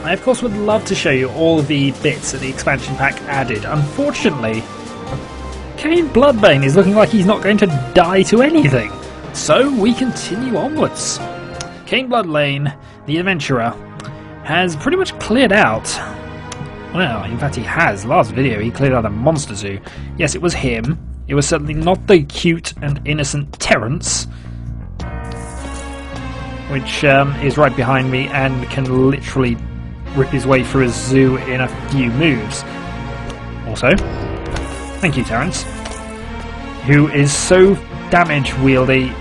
I of course would love to show you all of the bits that the expansion pack added. Unfortunately, Kane Bloodbane is looking like he's not going to die to anything. So we continue onwards. Kane Bloodbane, the adventurer, has pretty much cleared out. Well, in fact he has. Last video he cleared out a monster zoo. Yes, it was him. It was certainly not the cute and innocent Terence, which is right behind me and can literally rip his way through a zoo in a few moves. Also, thank you, Terence, who is so damage wieldy.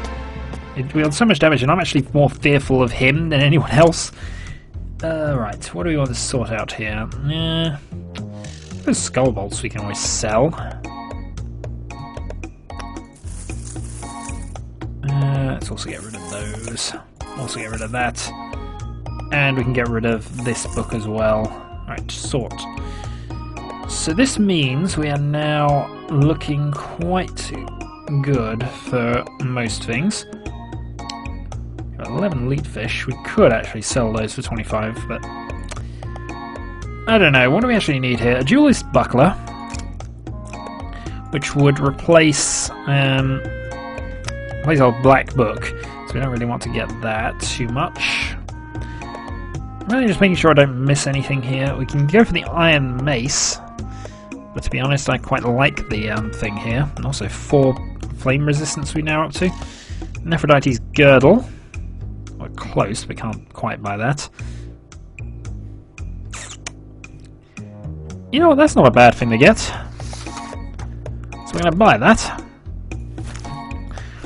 It wields so much damage, and I'm actually more fearful of him than anyone else. Right, what do we want to sort out here? Those skull bolts we can always sell. Let's also get rid of those. Also get rid of that. And we can get rid of this book as well. Alright, sort. So this means we are now looking quite good for most things. Got 11 lead fish. We could actually sell those for 25, but I don't know. What do we actually need here? A duelist buckler, which would replace our black book. So we don't really want to get that too much. I'm really just making sure I don't miss anything here. We can go for the iron mace, but to be honest, I quite like the thing here. And also 4 flame resistance we now up to. Nephrodite's girdle. We're close, but can't quite buy that. You know what, that's not a bad thing to get. So we're going to buy that,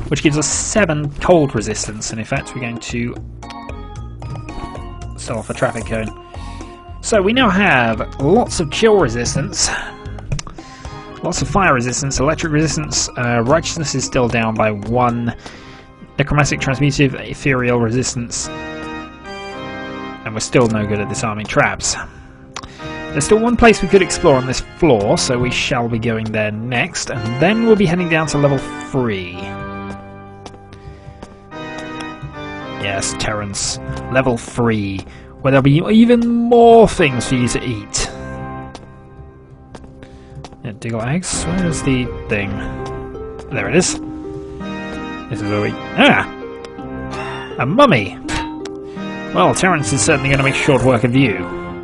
which gives us 7 cold resistance, and in fact we're going to sell off a traffic cone. So we now have lots of chill resistance, lots of fire resistance, electric resistance, righteousness is still down by 1, necromantic transmutive, ethereal resistance, and we're still no good at disarming traps. There's still one place we could explore on this floor, so we shall be going there next, and then we'll be heading down to level 3. Yes, Terence, level 3, where there'll be even more things for you to eat. Yeah, Diggle eggs, where's the thing? There it is. This is where we... Ah! A mummy! Well, Terence is certainly going to make short work of you,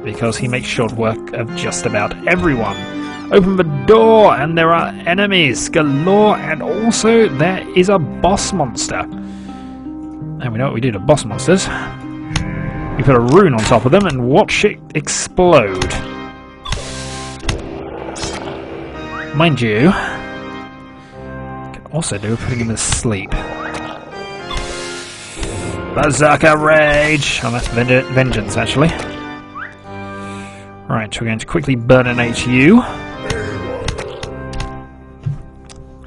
because he makes short work of just about everyone. Open the door, and there are enemies galore, and also there is a boss monster. And we know what we do to boss monsters. We put a rune on top of them and watch it explode. Mind you, can also do putting him to sleep. Berserker Rage! Oh, that's Vengeance, actually. Right, we're going to quickly burninate you,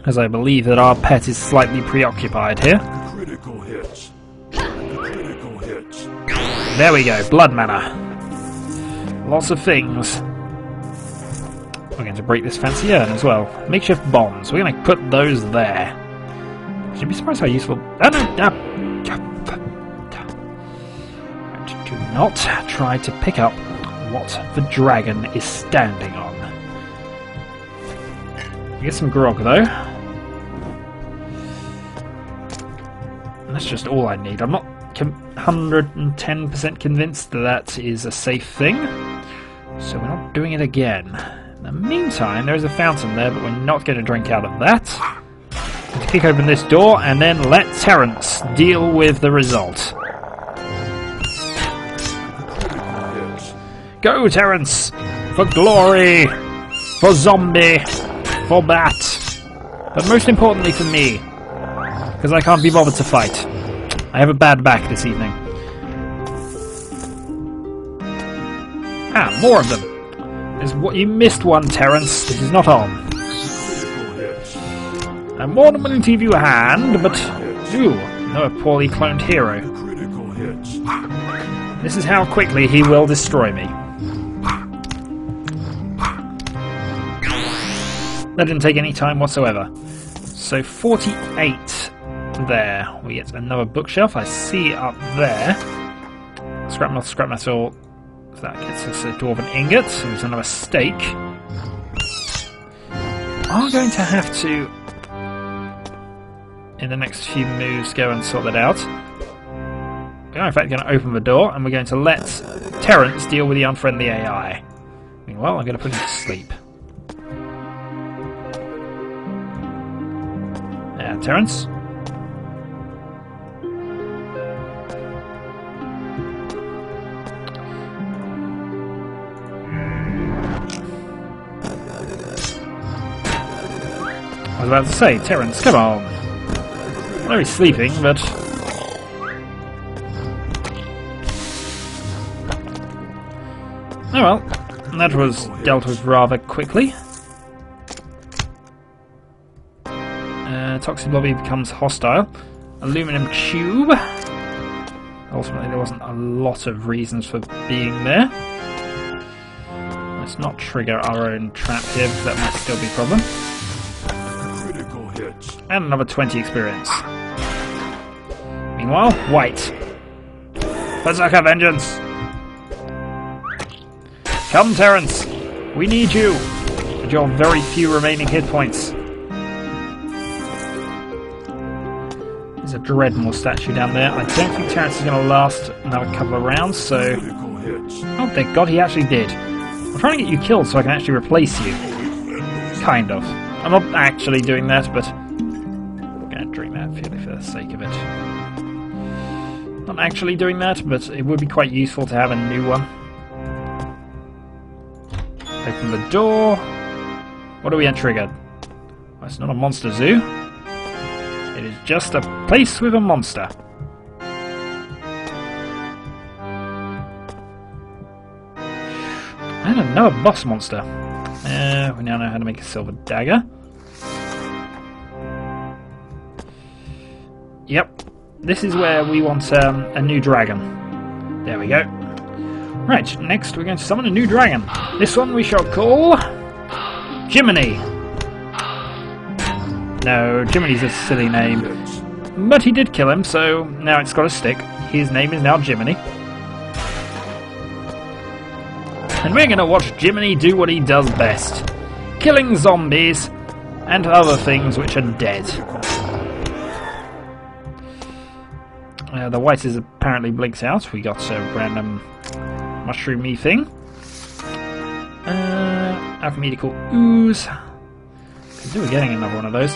as I believe that our pet is slightly preoccupied here. Critical hits. Critical hits. There we go, blood mana. Lots of things. We're going to break this fancy urn as well. Makeshift bombs. We're going to put those there. You'd be surprised how useful... Oh no! Do not try to pick up what the dragon is standing on. Get some grog though. And that's just all I need. I'm not 110% convinced that that is a safe thing, so we're not doing it again. In the meantime, there is a fountain there, but we're not going to drink out of that. Let's kick open this door and then let Terence deal with the result. Go, Terence! For glory! For zombie! For bat! But most importantly for me, because I can't be bothered to fight. I have a bad back this evening. Ah, more of them! There's what you missed one, Terence. This is not on. I'm more than willing to give you a hand, but... Ooh, no poorly cloned hero. This is how quickly he will destroy me. That didn't take any time whatsoever. So 48 there. We get another bookshelf. I see up there. Scrap metal, So that gets us a dwarven ingot. So there's another stake. I'm going to have to, in the next few moves, go and sort that out. We're in fact going to open the door, and we're going to let Terrence deal with the unfriendly AI. Meanwhile, I'm going to put him to sleep. Yeah, Terrence? I was about to say, Terrence, come on. I know he's sleeping, but... oh well, that was dealt with rather quickly. Toxic Blobby becomes hostile. Aluminum tube. Ultimately, there wasn't a lot of reasons for being there. Let's not trigger our own trap here, because that might still be a problem. Critical hit. And another 20 experience. Meanwhile, White. Berserker Vengeance! Come, Terrence! We need you! With your very few remaining hit points. There's a Dredmor statue down there. I don't think Terrence is going to last another couple of rounds, so... oh, thank God he actually did. I'm trying to get you killed so I can actually replace you. Kind of. I'm not actually doing that, but... I'm going to drink that purely for the sake of it. Not actually doing that, but it would be quite useful to have a new one. Open the door. What are we triggered? Well, it's not a monster zoo. It is just a place with a monster. And another boss monster. We now know how to make a silver dagger. Yep. This is where we want a new dragon. There we go. Right, next we're going to summon a new dragon. This one we shall call... Jiminy. No, Jiminy's a silly name. But he did kill him, so now it's got to stick. His name is now Jiminy. And we're going to watch Jiminy do what he does best. Killing zombies and other things which are dead. The white is apparently blinked out. We got a random mushroomy thing. Alchemical ooze. Could do with getting another one of those.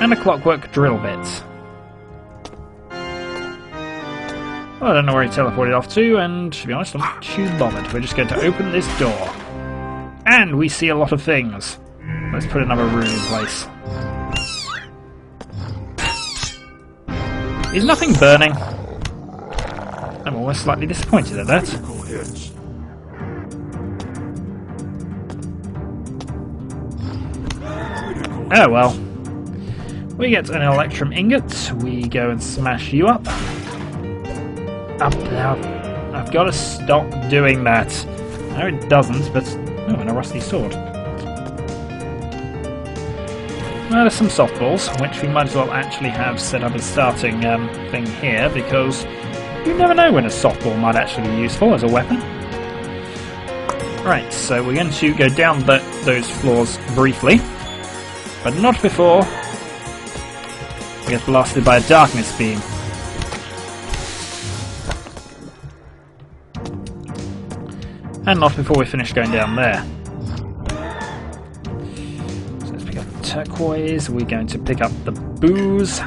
And a clockwork drill bit. Well, I don't know where he teleported off to, and to be honest, I'm not too bothered. We're just going to open this door. And we see a lot of things. Let's put another room in place. Is nothing burning? I'm almost slightly disappointed at that. Oh well. We get an Electrum ingot. We go and smash you up. Up now. I've got to stop doing that. No, it doesn't, but... oh, and a rusty sword. Well, there's some softballs, which we might as well actually have set up as starting thing here, because you never know when a softball might actually be useful as a weapon. Right, so we're going to go down those floors briefly, but not before we get blasted by a darkness beam. And not before we finish going down there. So let's pick up the turquoise. We're going to pick up the booze.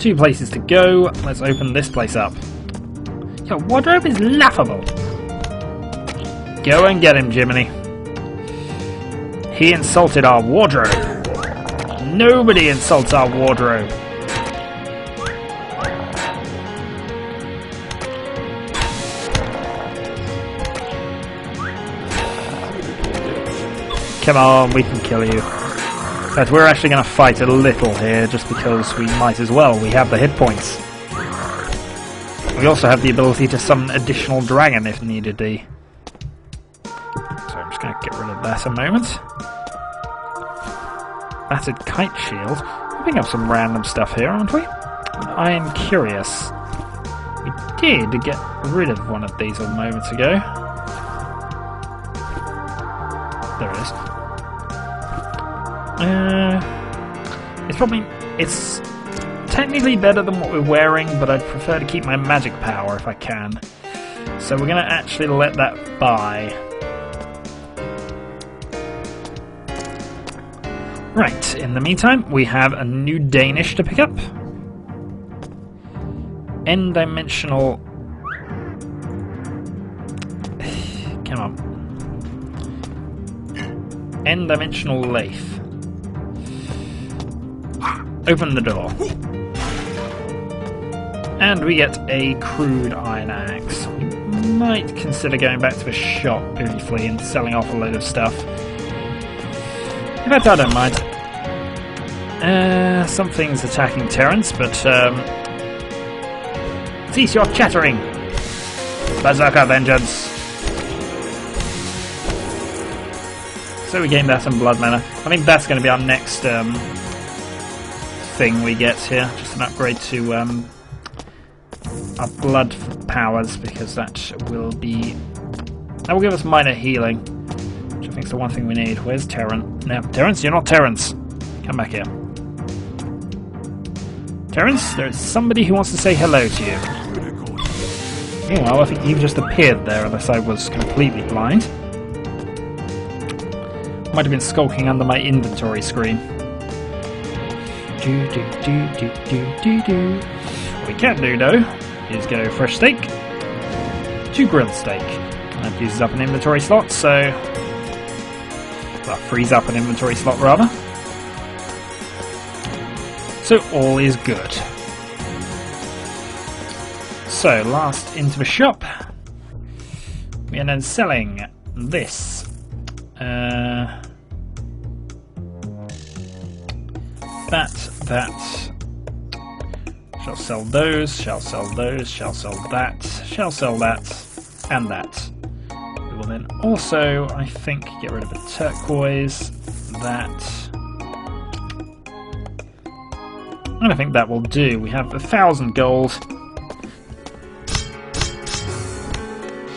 2 places to go. Let's open this place up. Your wardrobe is laughable. Go and get him, Jiminy. He insulted our wardrobe. Nobody insults our wardrobe. Come on, we can kill you. But we're actually going to fight a little here, just because we might as well. We have the hit points. We also have the ability to summon additional dragon if needed be. So I'm just going to get rid of that a moment. Battered kite shield. We're picking up some random stuff here, aren't we? I am curious. We did get rid of one of these a moment ago. There it is. It's technically better than what we're wearing, but I'd prefer to keep my magic power if I can. So we're going to actually let that buy. Right, in the meantime, we have a new Danish to pick up. N-dimensional... Come on. N-dimensional lathe. Open the door. And we get a crude iron axe. We might consider going back to the shop briefly and selling off a load of stuff. In fact, I don't mind. Something's attacking Terrence, but cease your chattering! Berserker vengeance! So we gained that in blood mana. I think that's going to be our next thing we get here. Just an upgrade to our blood powers, because that will give us minor healing, which I think is the one thing we need. Where's Terrence? No, Terrence, you're not Terrence. Come back here. Terrence, there's somebody who wants to say hello to you. Meanwhile, I think you've just appeared there, unless I was completely blind. Might have been skulking under my inventory screen. What we can do, though, is go fresh steak to grilled steak. That uses up an inventory slot, so... well, frees up an inventory slot, rather. So all is good. So, last into the shop. We are then selling this. That. Shall sell those, shall sell those, shall sell that, shall sell that, and that. We will then also, I think, get rid of the turquoise, that. And I think that will do. We have 1,000 gold.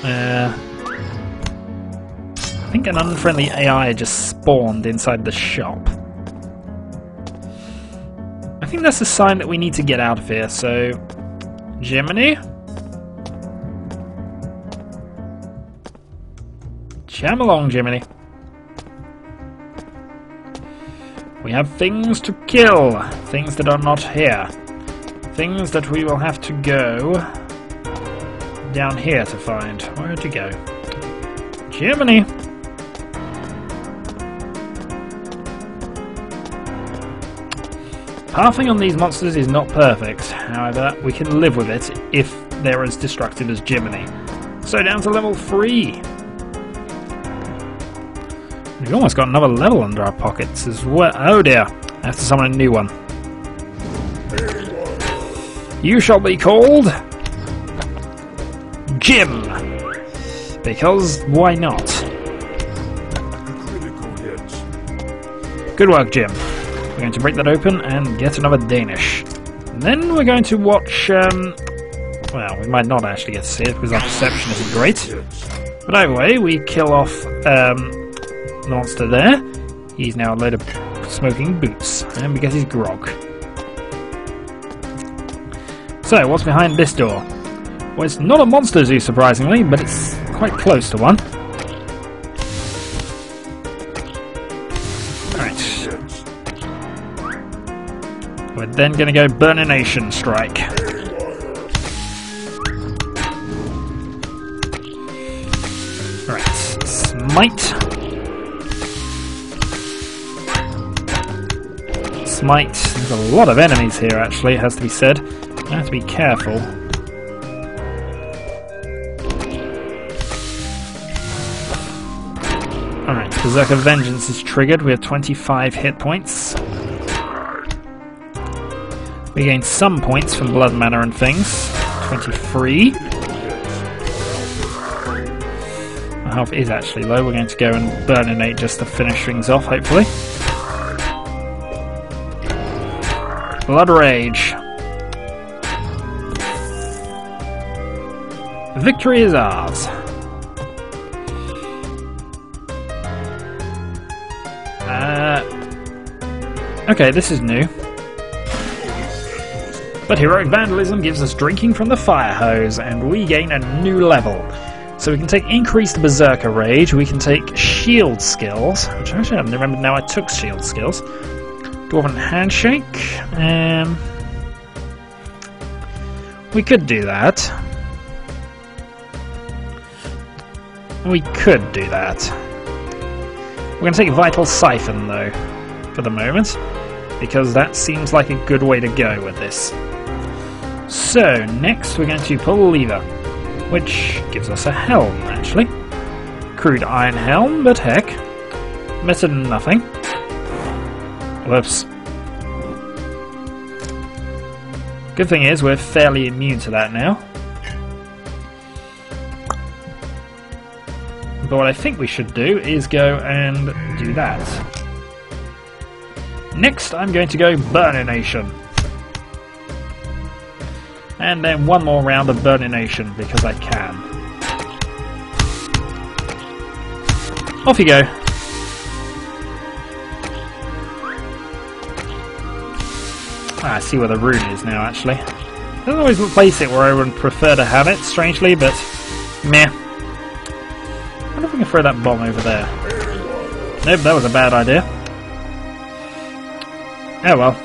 I think an unfriendly AI just spawned inside the shop. I think that's a sign that we need to get out of here, so... Jiminy? Jam along, Jiminy. We have things to kill. Things that are not here. Things that we will have to go down here to find. Where'd you go? Jiminy! Pathing on these monsters is not perfect, however, we can live with it if they're as destructive as Jiminy. So down to level 3! We've almost got another level under our pockets as well. Oh dear, I have to summon a new one. You shall be called... Jim! Because why not? Good work, Jim. We're going to break that open and get another Danish. And then we're going to watch... well, we might not actually get to see it because our perception isn't great. But either way, we kill off the monster there. He's now a load of smoking boots. And we get his grog. So, what's behind this door? Well, it's not a monster zoo, surprisingly, but it's quite close to one. We're then going to go Burnination Strike. Right, Smite. Smite. There's a lot of enemies here, actually, it has to be said. I have to be careful. Alright, Berserker Vengeance is triggered. We have 25 hit points. We gain some points from blood mana and things. 23. Our health is actually low. We're going to go and burninate just to finish things off, hopefully. Blood Rage. victory is ours. Okay, this is new. But heroic vandalism gives us drinking from the fire hose, and we gain a new level. So we can take increased berserker rage, we can take shield skills, which actually I haven't remembered now I took shield skills. Dwarven handshake, we could do that. We could do that. We're going to take vital siphon though, for the moment, because that seems like a good way to go with this. So, next we're going to pull a lever, which gives us a helm, actually. Crude iron helm, but heck. Better than nothing. Whoops. Good thing is, we're fairly immune to that now. But what I think we should do is go and do that. Next, I'm going to go Burnination. And then one more round of Burnination, because I can. Off you go. I see where the rune is now, actually. Doesn't always place it where I would prefer to have it, strangely, but meh. I wonder if we can throw that bomb over there. Nope, that was a bad idea. Oh well.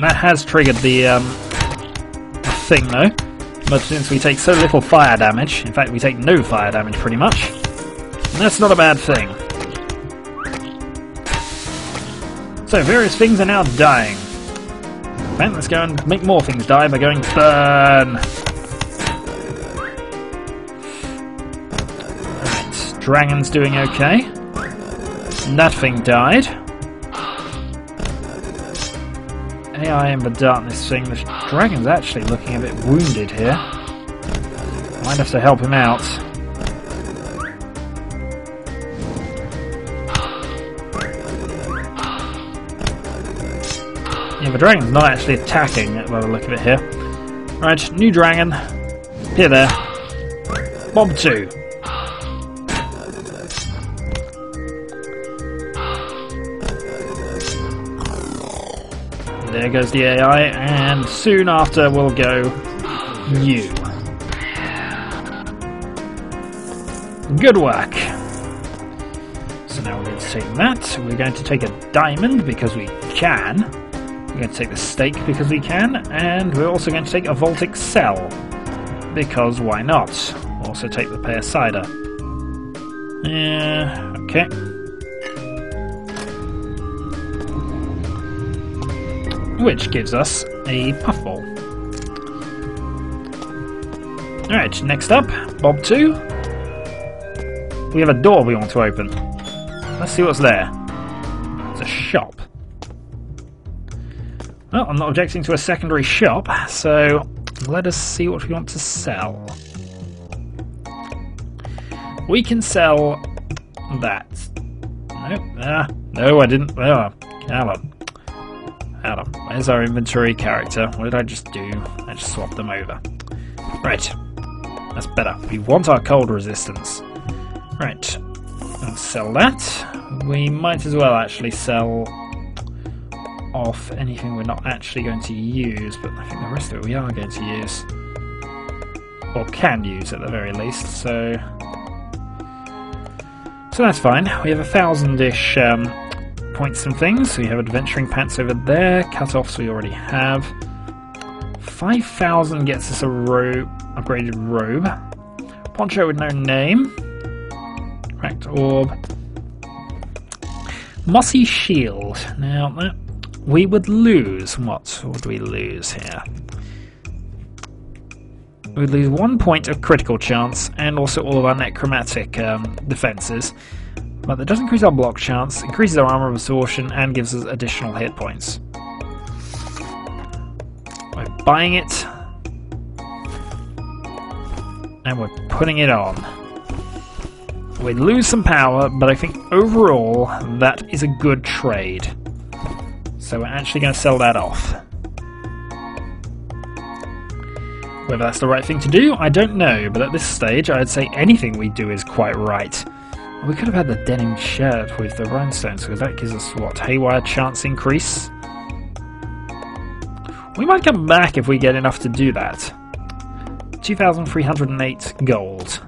That has triggered the thing though, but since we take so little fire damage, in fact we take no fire damage pretty much, and that's not a bad thing. So various things are now dying. Okay, let's go and make more things die by going burn. Right, dragon's doing okay. That thing died. AI in the darkness thing. The dragon's actually looking a bit wounded here. Might have to help him out. Yeah, the dragon's not actually attacking by the look of it here. Right, new dragon. Here there. Mob 2. There goes the AI, and soon after will go you. Good work. So now we're going to take that. We're going to take a diamond because we can. We're going to take the stake because we can, and we're also going to take a Voltic cell because why not? We'll also take the pear cider. Yeah, okay. Which gives us a puffball. Alright, next up, Bob 2. We have a door we want to open. Let's see what's there. It's a shop. Well, I'm not objecting to a secondary shop, so let us see what we want to sell. We can sell that. Nope. No, I didn't. Oh, come on. Where's our inventory character? What did I just do? I just swapped them over. Right. That's better. We want our cold resistance. Right. Let's sell that. We might as well actually sell off anything we're not actually going to use, but I think the rest of it we are going to use. Or can use at the very least, so that's fine. We have 1,000-ish points and things. We have adventuring pants over there. Cut-offs we already have. 5,000 gets us a upgraded robe. Poncho with no name. Cracked orb. Mossy shield. Now, we would lose. What would we lose here? We would lose 1 point of critical chance and also all of our necromantic defenses. But that does increase our block chance, increases our armor absorption, and gives us additional hit points. We're buying it. And we're putting it on. We'd lose some power, but I think overall that is a good trade. So we're actually going to sell that off. Whether that's the right thing to do, I don't know, but at this stage I'd say anything we do is quite right. We could have had the denim shirt with the rhinestones, because that gives us, what, haywire chance increase? We might come back if we get enough to do that. 2,308 gold.